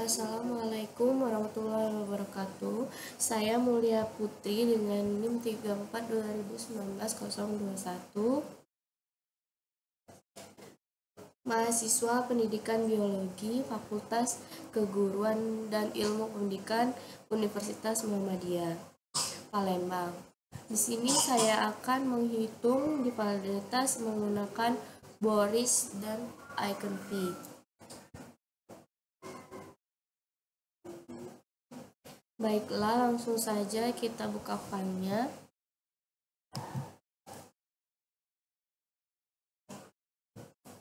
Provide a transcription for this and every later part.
Assalamualaikum warahmatullahi wabarakatuh. Saya Mulia Putri dengan NIM 34 2019 021. Mahasiswa Pendidikan Biologi Fakultas Keguruan dan Ilmu Pendidikan Universitas Muhammadiyah Palembang. Di sini saya akan menghitung dipolaritas menggunakan Boris dan Eigenvalue. Baiklah, langsung saja kita buka filenya.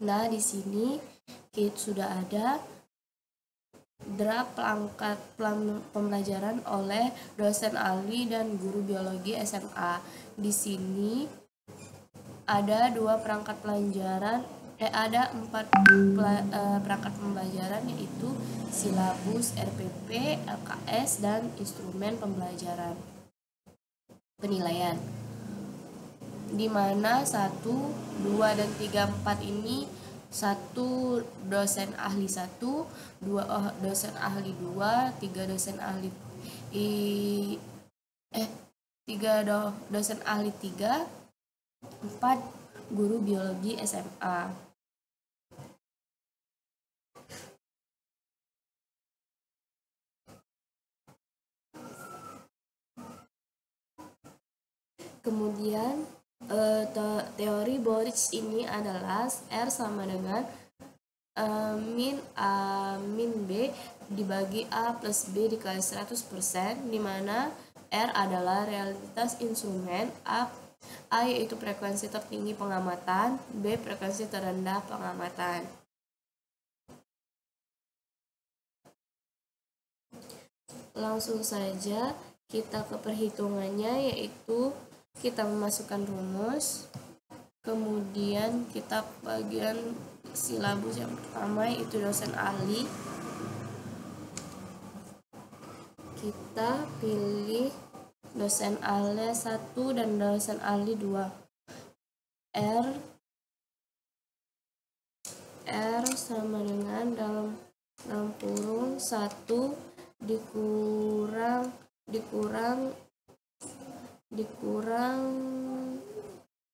Nah, di sini kita sudah ada draft perangkat pembelajaran oleh dosen ahli dan guru biologi SMA. Di sini ada ada 4 perangkat pembelajaran, yaitu silabus, RPP, LKS, dan instrumen pembelajaran penilaian, di mana 1, 2, dan 3, 4 ini 1 dosen ahli 1, 2 dosen ahli 2, 3 dosen ahli 3, 4 guru biologi SMA. Kemudian teori Boris ini adalah R sama dengan min A min B dibagi A plus B dikali 100%, di mana R adalah realitas instrumen, A yaitu frekuensi tertinggi pengamatan, B frekuensi terendah pengamatan. Langsung saja kita ke perhitungannya, yaitu kita memasukkan rumus, kemudian kita bagian silabus yang pertama yaitu dosen ahli. Kita pilih dosen ahli 1 dan dosen ahli 2. R sama dengan dalam kurung 1 dikurang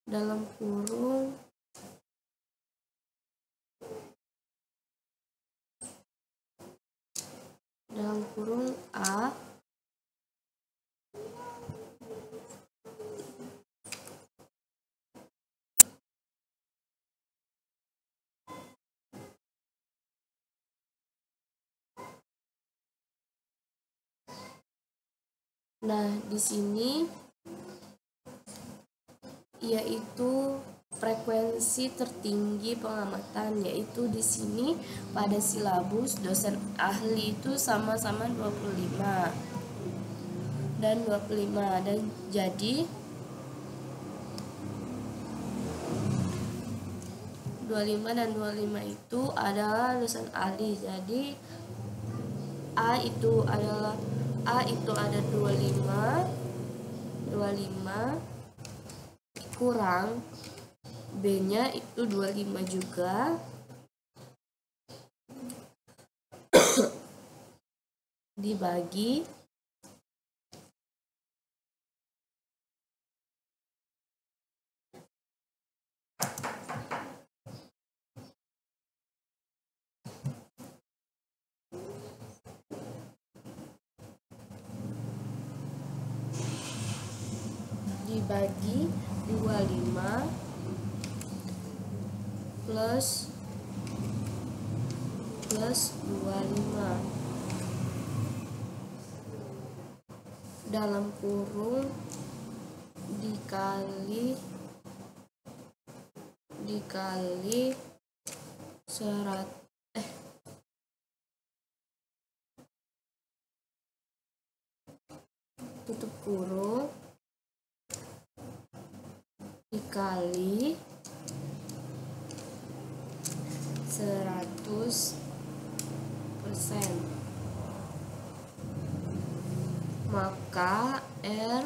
dalam kurung A Nah, di sini yaitu frekuensi tertinggi pengamatan, yaitu di sini pada silabus dosen ahli itu sama-sama 25 dan 25, dan jadi 25 dan 25 itu adalah dosen ahli. Jadi A itu ada 25 kurang B-nya itu 25 juga dibagi dibagi 25 plus 25 dalam kurung dikali 100 tutup kurung dikali 100%, maka R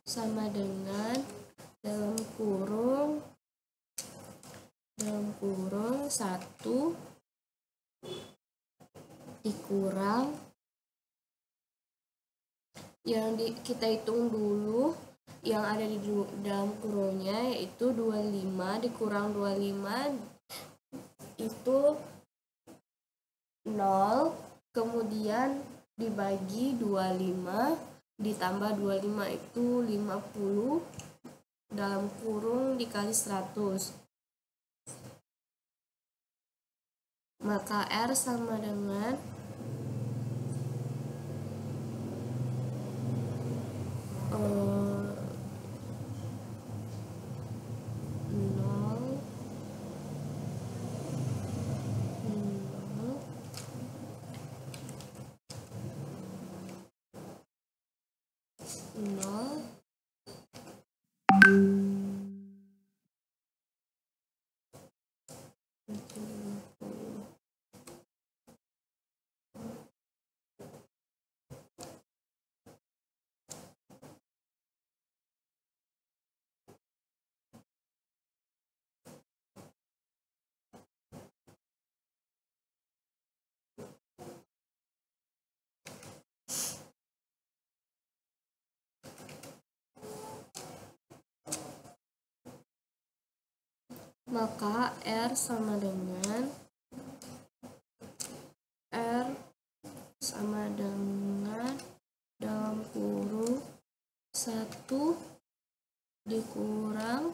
sama dengan dalam kurung 1 dikurang yang kita hitung dulu yang ada di dalam kurungnya, yaitu 25 dikurang 25 itu 0, kemudian dibagi 25 ditambah 25 itu 50 dalam kurung dikali 100, maka R sama dengan 0 maka R sama dengan dalam kurung 1 dikurang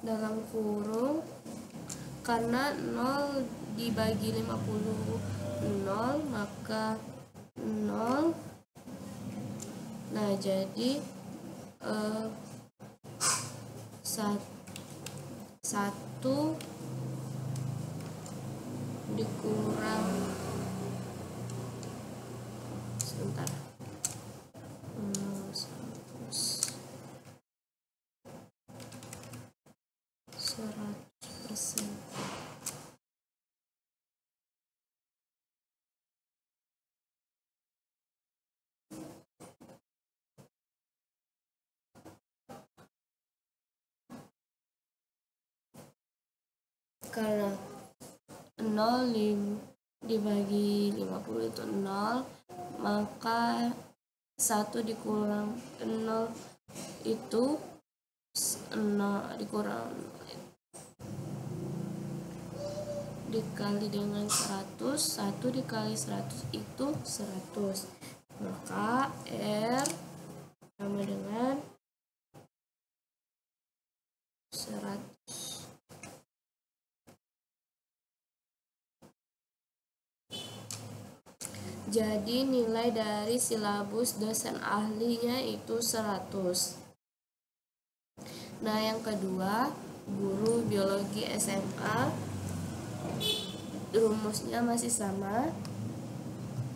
dalam kurung, karena 0 dibagi 50 0, maka 0. Nah, jadi 1 dikurang sebentar 100%. Karena 0 dibagi 50 itu 0, maka 1 dikurang 0 itu 0 dikurang dikali dengan 100, 1 dikali 100 itu 100, maka R sama dengan 100. Jadi nilai dari silabus dosen ahlinya itu 100. Nah, yang kedua, guru biologi SMA, rumusnya masih sama.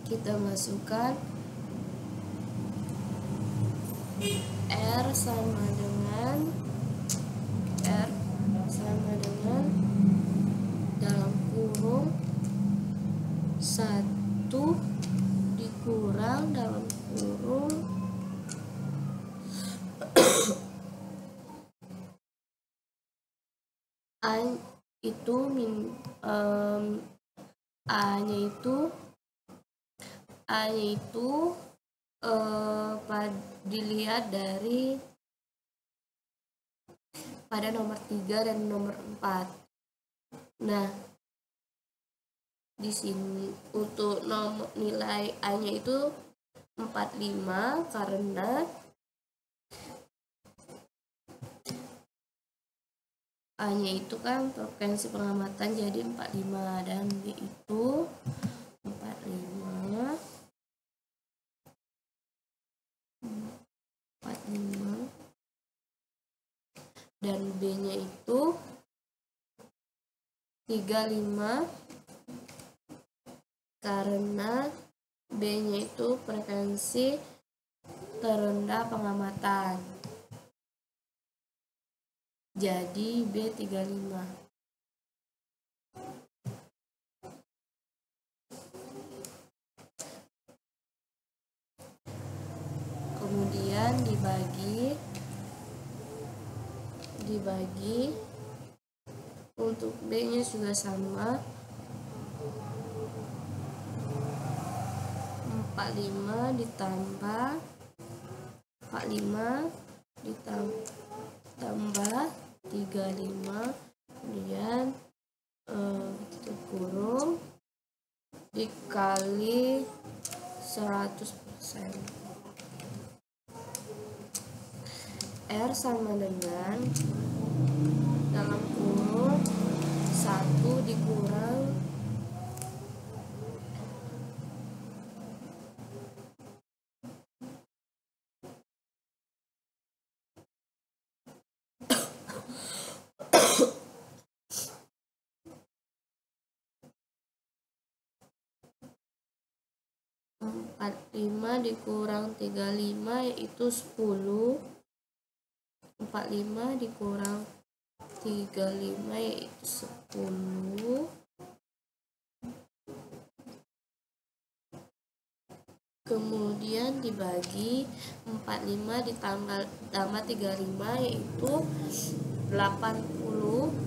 Kita masukkan R sama dengan dalam kurung 1 dikurang dalam kurung A itu A-nya itu dilihat dari pada nomor 3 dan nomor 4. Nah, di sini untuk nilai A-nya itu 45 karena A-nya itu kan frekuensi pengamatan, jadi 45, dan B itu 45 dan B-nya itu 35 karena B-nya itu frekuensi terendah pengamatan. Jadi B 35. kemudian dibagi untuk B nya juga sama, 45 ditambah 45 ditambah 35, kemudian tutup kurung dikali 100%. R sama dengan dalam kurung 1 dikurang 45 dikurang 35 yaitu 10. 45 dikurang 35 yaitu 10. Kemudian dibagi 45 ditambah 35 yaitu 80.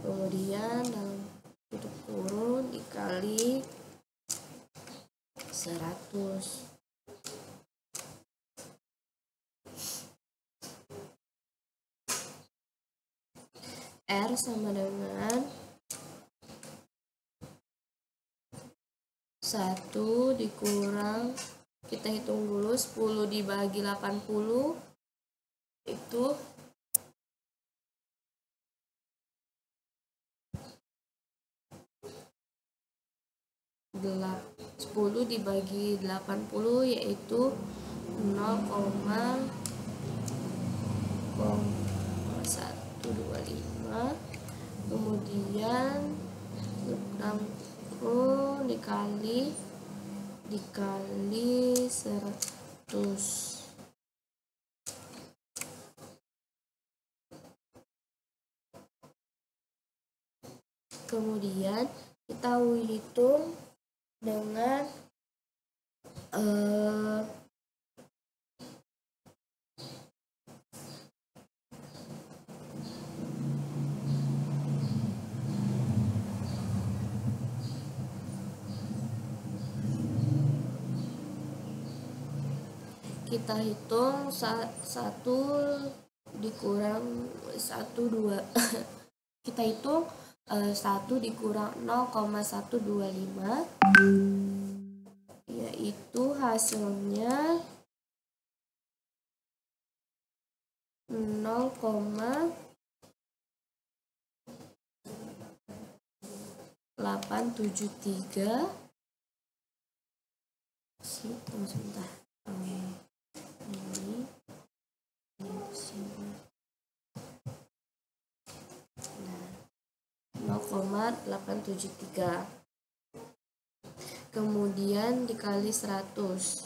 Kemudian dalam tutup kurung dikali 100. R sama dengan 1 dikurang, kita hitung dulu, 10 dibagi 80 itu 10 dibagi 80 yaitu 0,0125. Kemudian 60 dikali 100. Kemudian kita hitung dengan kita hitung 1 dikurang 1 2 kita hitung 1 dikurang 0,125 yaitu hasilnya 0,873. Sebentar. Ini 0,873. Kemudian dikali 100.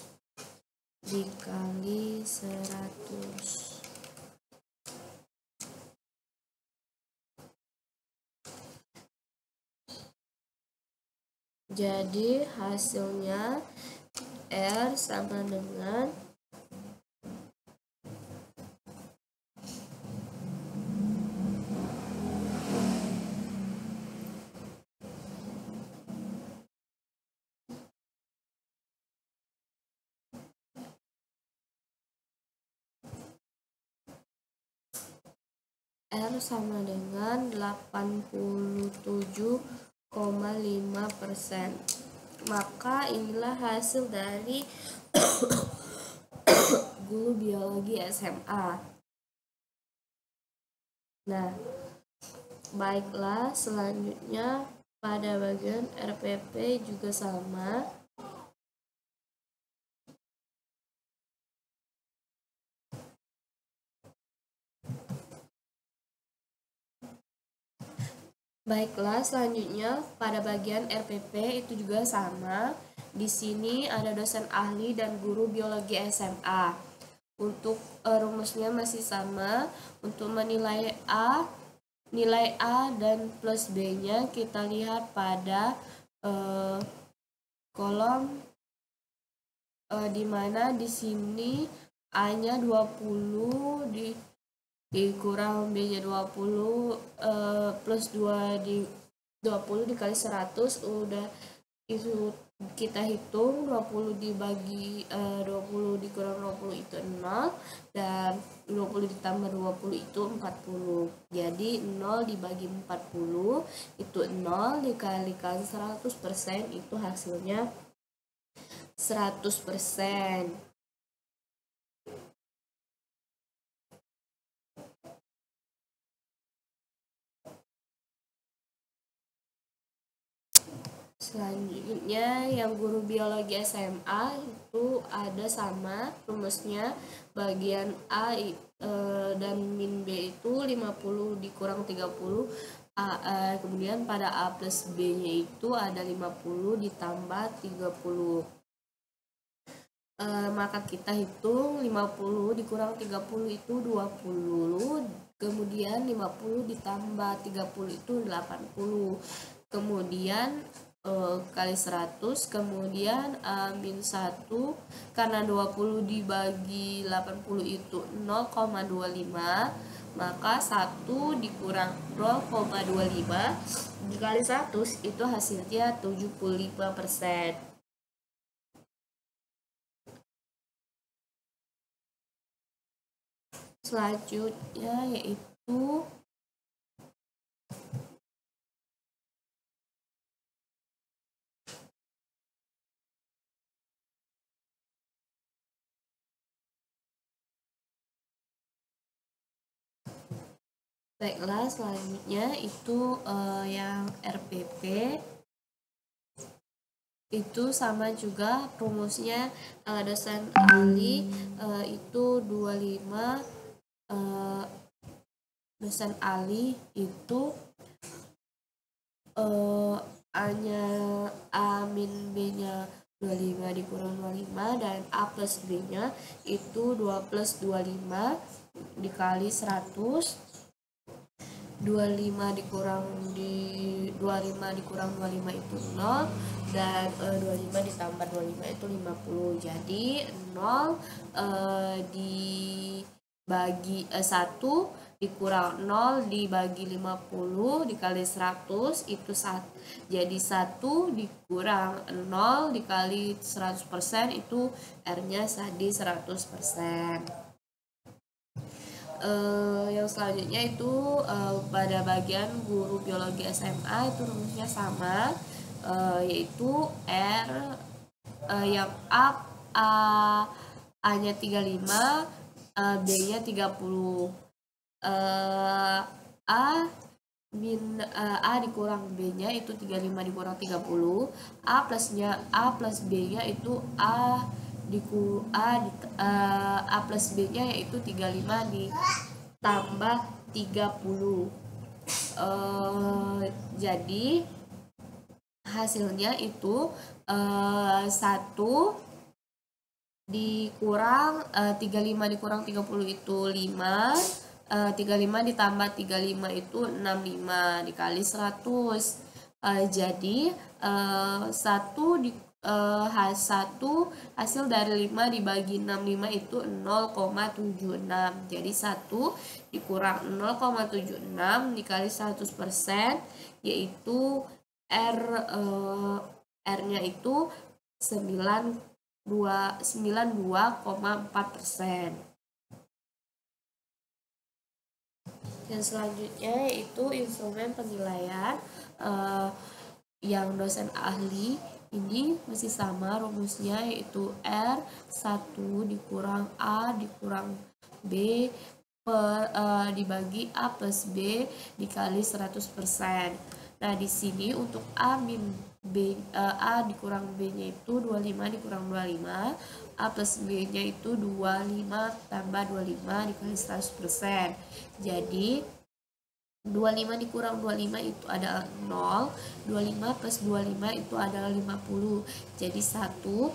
Jadi hasilnya R sama dengan R sama dengan 87,5%. Maka inilah hasil dari guru biologi SMA. Nah, baiklah, selanjutnya pada bagian RPP juga sama. Baiklah, selanjutnya pada bagian RPP itu juga sama. Di sini ada dosen ahli dan guru biologi SMA. Untuk rumusnya masih sama. Untuk menilai nilai A dan plus B-nya kita lihat pada kolom di mana di sini A-nya 20 dikurang B-nya 20 plus 2 di 20 dikali 100 udah itu kita hitung 20 dibagi 20 dikurang 20 itu 0 dan 20 ditambah 20 itu 40. Jadi 0 dibagi 40 itu 0 dikalikan 100% itu hasilnya 100%. Selanjutnya yang guru biologi SMA itu ada sama rumusnya, bagian A dan min B itu 50 dikurang 30 kemudian pada A plus B nya itu ada 50 ditambah 30. Maka kita hitung 50 dikurang 30 itu 20, kemudian 50 ditambah 30 itu 80, kemudian kali 100, kemudian min 1 karena 20 dibagi 80 itu 0,25, maka 1 dikurang 0,25 dikali 100 itu hasilnya 75%. Selanjutnya yaitu baiklah, selanjutnya itu yang RPP itu sama juga rumusnya, dosen ahli itu 25, dosen ahli itu A-nya A min B-nya 25 dikurang 25 dan A plus B-nya itu 2 plus 25 dikali 100, 25 dikurang 25 itu 0 dan 25 ditambah 25 itu 50. Jadi 0 dibagi 1 dikurang 0 dibagi 50 dikali 100 itu 1. Jadi 1 dikurang 0 dikali 100% itu R-nya jadi 100%. Yang selanjutnya itu pada bagian guru biologi SMA itu rumusnya sama, yaitu R yang A-nya 35, B-nya 30, A dikurang B-nya itu 35 dikurang 30, A plus B-nya itu A plus B-nya yaitu 35 ditambah 30. Jadi hasilnya itu 1 dikurang 35 dikurang 30 itu 5, 35 ditambah 35 itu 65 dikali 100. Jadi 1 hasil dari 5 dibagi 65 itu 0,76. Jadi 1 dikurang 0,76 dikali 100% yaitu R-nya itu 92,4%. Yang selanjutnya yaitu instrumen penilaian yang dosen ahli ini masih sama rumusnya, yaitu R1 dikurang A dikurang B dibagi A plus B dikali 100%. Nah, di sini untuk A dikurang B-nya itu 25 dikurang 25, A plus B-nya itu 25 tambah 25 dikali 100%. Jadi 25 dikurang 25 itu adalah 0, 25 plus 25 itu adalah 50. Jadi 1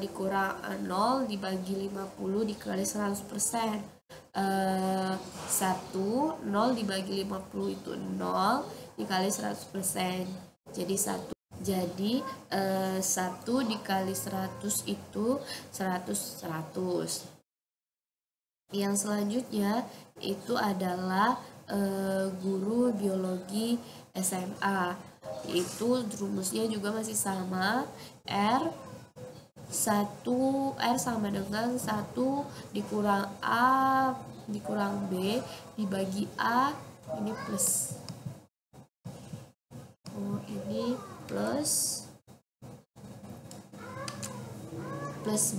dikurang 0 dibagi 50 dikali 100%. 0 dibagi 50 itu 0 dikali 100%. Jadi 1. Jadi 1 dikali 100 itu 100. Yang selanjutnya itu adalah guru biologi SMA, itu rumusnya juga masih sama, R sama dengan 1 dikurang A dikurang B dibagi A, ini plus, ini plus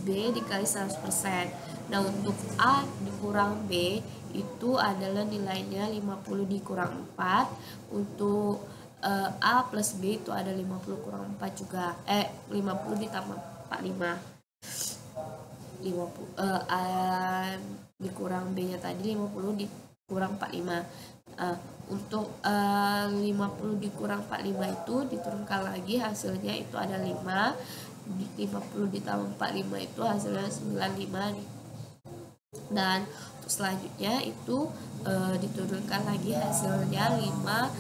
B dikali 100%. Nah, untuk A dikurang B itu adalah nilainya 50 dikurang 4. Untuk A plus B itu ada 50 kurang 4 juga. 50 ditambah 45. 50 A dikurang B nya tadi 50 dikurang 45. Untuk 50 dikurang 45 itu diturunkan lagi, hasilnya itu ada 5. 50 ditambah 45 itu hasilnya 95. Dan untuk selanjutnya itu diturunkan lagi, hasilnya 5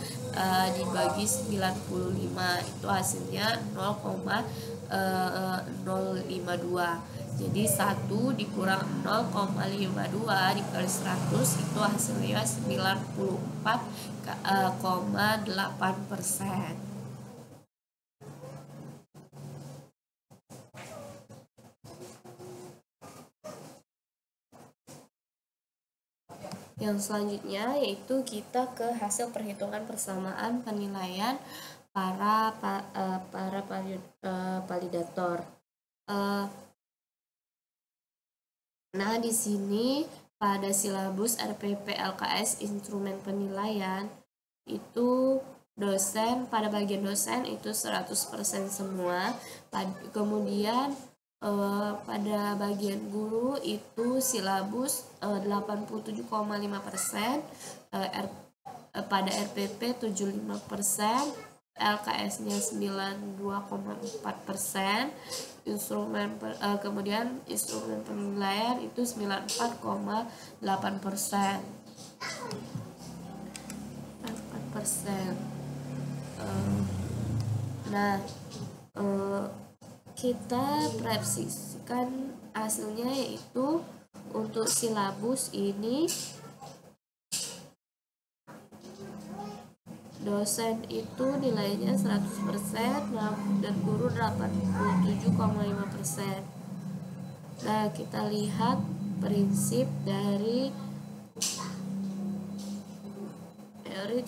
dibagi 95 itu hasilnya 0,052. Jadi 1 dikurang 0,52 dikali 100 itu hasilnya 94,8%. Yang selanjutnya yaitu kita ke hasil perhitungan persamaan penilaian para validator. Nah, di sini pada silabus RPP LKS instrumen penilaian itu pada bagian dosen itu 100% semua. Kemudian pada bagian guru itu silabus 87,5%, pada RPP 75%, LKS-nya 92,4%, kemudian instrumen penilaian itu 94,8%. Nah, kita presisikan hasilnya, yaitu untuk silabus ini dosen itu nilainya 100% dan guru 87,5%. Nah, kita lihat prinsip dari teori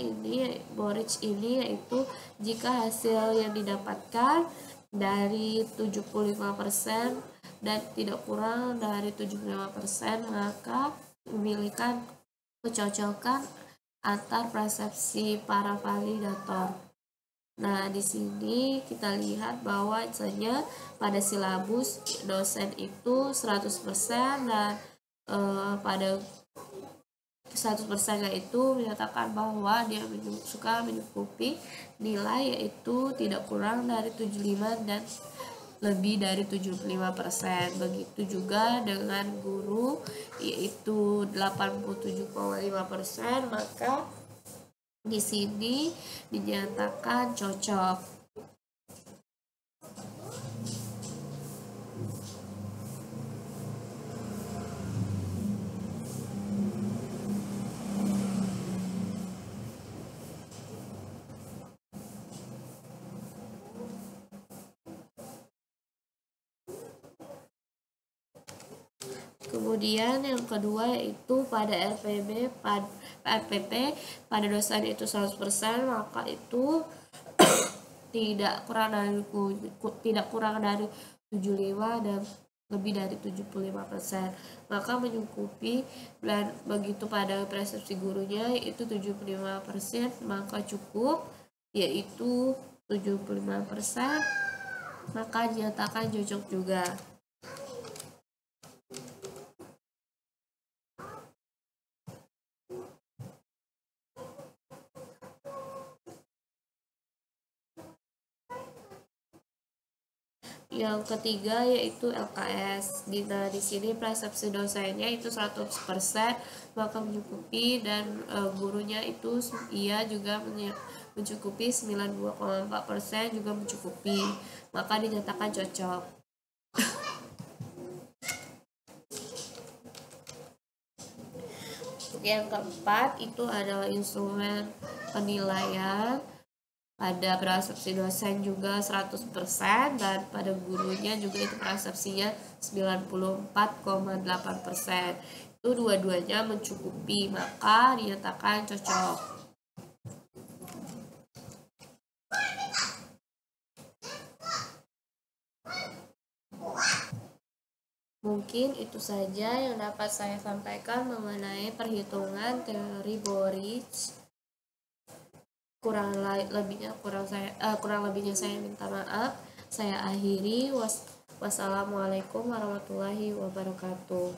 ini Boric ini, yaitu jika hasil yang didapatkan dari 75% dan tidak kurang dari 75%, maka memilihkan kecocokan antar persepsi para validator. Nah, di sini kita lihat bahwa misalnya pada silabus dosen itu 100% dan pada 100% itu menyatakan bahwa dia suka mencukupi nilai, yaitu tidak kurang dari 75 dan lebih dari 75%. Begitu juga dengan guru, yaitu 87,5%, maka di sini dinyatakan cocok. Kemudian yang kedua yaitu pada RPP pada dosen itu 100%, maka itu tidak kurang dari 75 dan lebih dari 75%, maka menyukupi. Dan begitu pada persepsi gurunya yaitu 75%, maka cukup, yaitu 75%, maka dinyatakan cocok juga. Yang ketiga yaitu LKS. Di sini persepsi dosennya itu 100%, maka mencukupi, dan gurunya itu ia juga mencukupi, 92,4% juga mencukupi, maka dinyatakan cocok. Yang keempat itu adalah instrumen penilaian. Pada persepsi dosen juga 100% dan pada gurunya juga itu persepsinya 94,8%. Itu dua-duanya mencukupi, maka dinyatakan cocok. Mungkin itu saja yang dapat saya sampaikan mengenai perhitungan teori Boric. Kurang lebihnya saya minta maaf. Saya akhiri. Wassalamualaikum warahmatullahi wabarakatuh.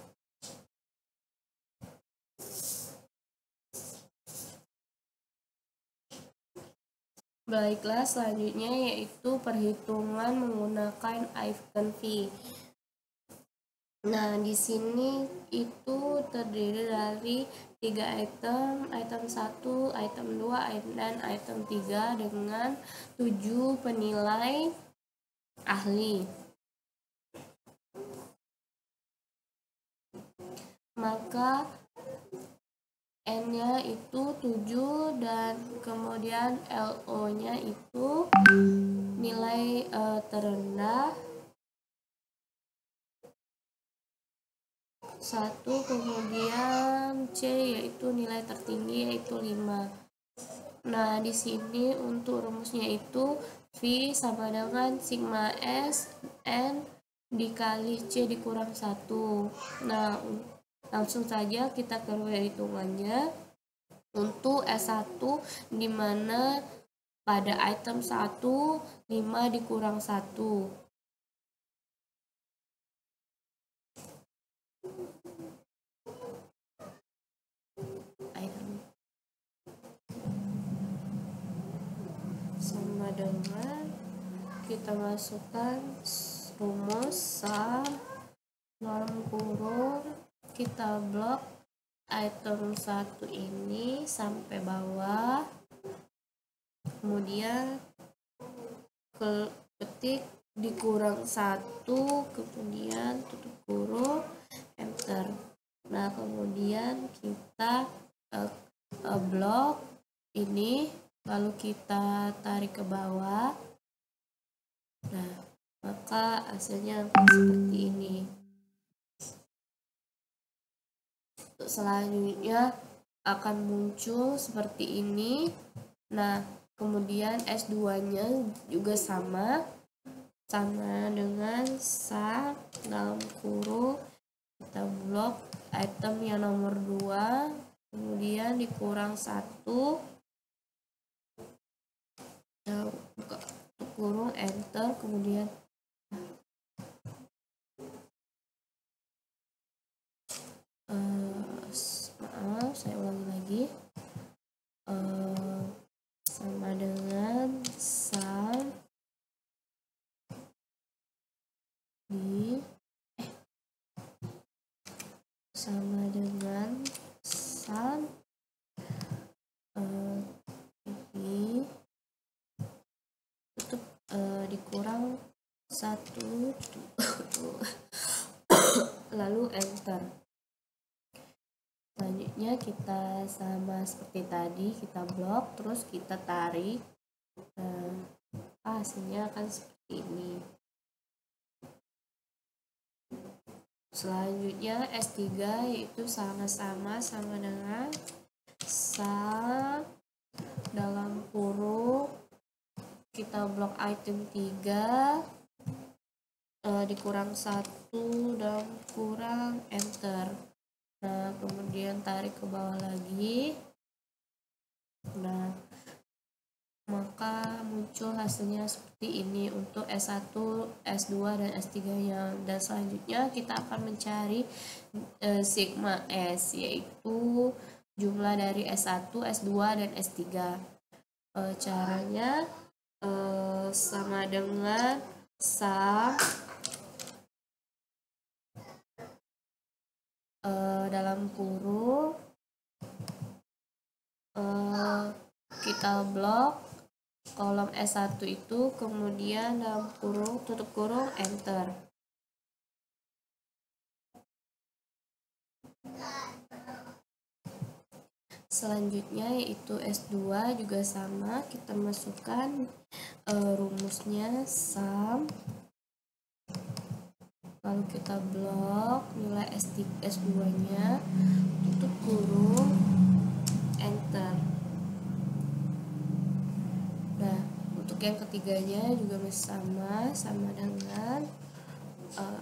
Baiklah, selanjutnya yaitu perhitungan menggunakan Eigen-V. Nah, di sini itu terdiri dari 3 item 1, item 2, dan item 3 dengan 7 penilai ahli. Maka N-nya itu 7 dan kemudian LO-nya itu nilai terendah 1, kemudian C yaitu nilai tertinggi yaitu 5. Nah, di sini untuk rumusnya itu V sama dengan sigma S N dikali C dikurang 1. Nah, langsung saja kita ke perhitungannya. Untuk S1 dimana pada item 1 5 dikurang 1. Sama dengan kita masukkan rumus dalam kurung, kita blok item 1 ini sampai bawah, kemudian ketik dikurang 1, kemudian tutup kurung, enter. Nah, kemudian kita blok ini lalu kita tarik ke bawah. Nah, maka hasilnya seperti ini. Selanjutnya akan muncul seperti ini. Nah, kemudian S2-nya juga sama dengan dalam kurung, kita blok item yang nomor 2, kemudian dikurang 1, buka kurung, enter, kemudian maaf, saya ulangi lagi, sama dengan sama dengan ini tutup dikurang 1 lalu enter. Selanjutnya kita sama seperti tadi, kita blok terus kita tarik. Hasilnya akan seperti ini. Selanjutnya S3 yaitu sama dengan dalam kurung, kita blok item 3, dikurang 1 dan kurang, enter. Nah, kemudian tarik ke bawah lagi. Nah, maka muncul hasilnya seperti ini untuk S1, S2, dan S3-nya. Dan selanjutnya kita akan mencari sigma S, yaitu jumlah dari S1, S2, dan S3. Caranya sama dengan dalam kurung, kita blok kolom S1 itu, kemudian dalam kurung, tutup kurung, enter. Selanjutnya yaitu S2 juga sama, kita masukkan rumusnya sum, lalu kita blok nilai S2 nya, tutup kurung, enter. Nah, untuk yang ketiganya juga masih sama dengan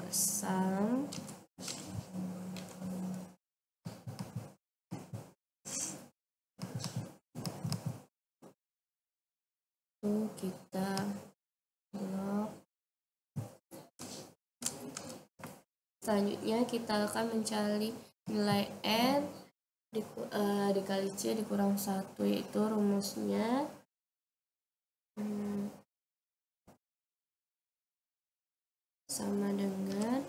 sum itu kita blok. Selanjutnya kita akan mencari nilai n dikali c dikurang 1, yaitu rumusnya sama dengan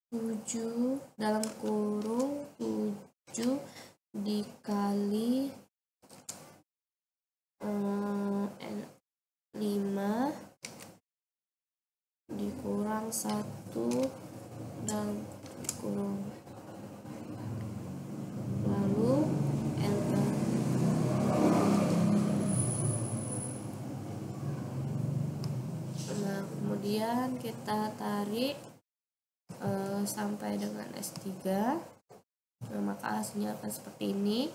7 dalam kurung 7 dikali 5 dikurang 1 dalam kurung, lalu enter. Nah, kemudian kita tarik sampai dengan S3. Nah, maka hasilnya akan seperti ini.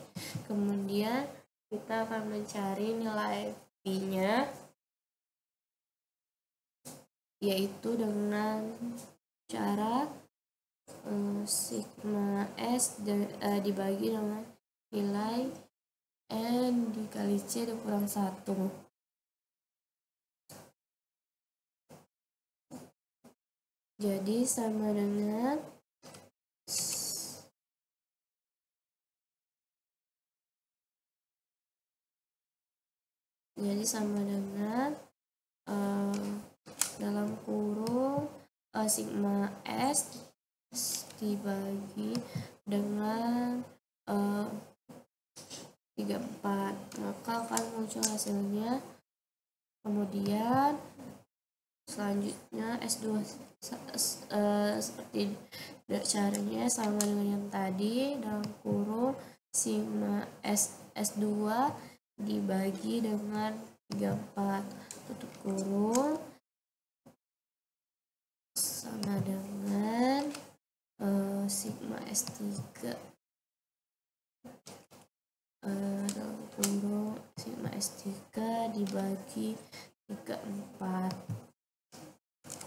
Kemudian kita akan mencari nilai V-nya, yaitu dengan cara sigma S dibagi dengan nilai N dikali C dikurang 1. Jadi sama dengan dalam kurung sigma S dibagi dengan 34, maka akan muncul hasilnya. Kemudian selanjutnya S2 seperti caranya sama dengan yang tadi, dalam kurung sigma S2 dibagi dengan 34, tutup kurung, sama dengan sigma S3 dalam kurung sigma S3 dibagi 34,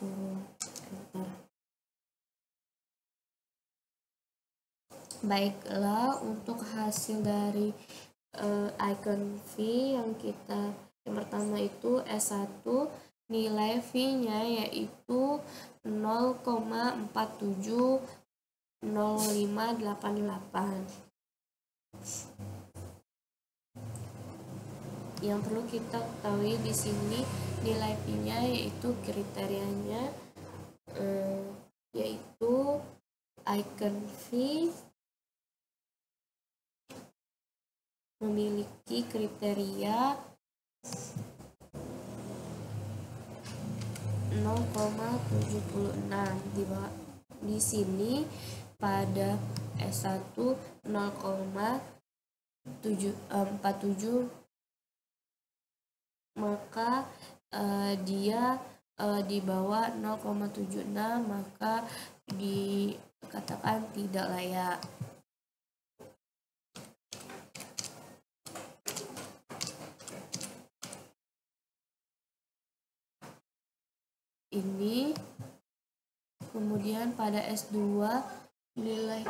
kurung, enter. Baiklah, untuk hasil dari icon V yang pertama itu S1, nilai V-nya yaitu 0,470588. Yang perlu kita ketahui di sini nilai V-nya yaitu kriterianya yaitu icon V memiliki kriteria 0,76. Di sini pada S1 0,47, maka dia di bawah 0,76, maka dikatakan tidak layak. Ini kemudian pada S2 nilai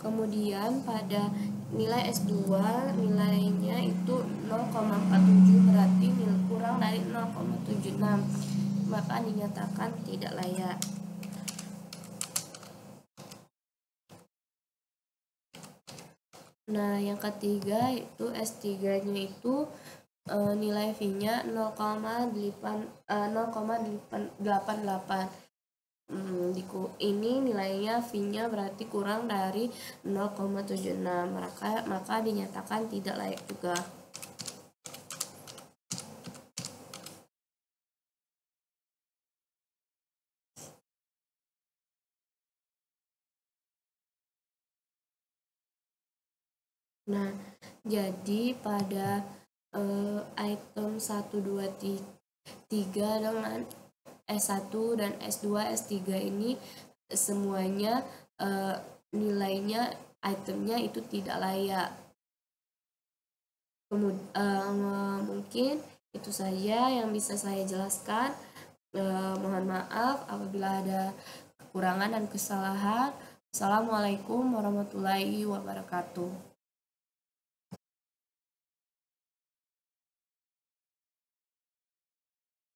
kemudian pada nilai S2 nilainya itu 0,47, berarti kurang dari 0,76, maka dinyatakan tidak layak. Nah, yang ketiga itu S3-nya itu nilai fee-nya 0,88. Ini nilainya fee-nya berarti kurang dari 0,76, maka dinyatakan tidak layak juga. Nah, jadi pada item 1, 2, 3 dengan S1 dan S2, S3 ini semuanya nilainya itemnya itu tidak layak. Mungkin itu saja yang bisa saya jelaskan. Mohon maaf apabila ada kekurangan dan kesalahan. Assalamualaikum warahmatullahi wabarakatuh.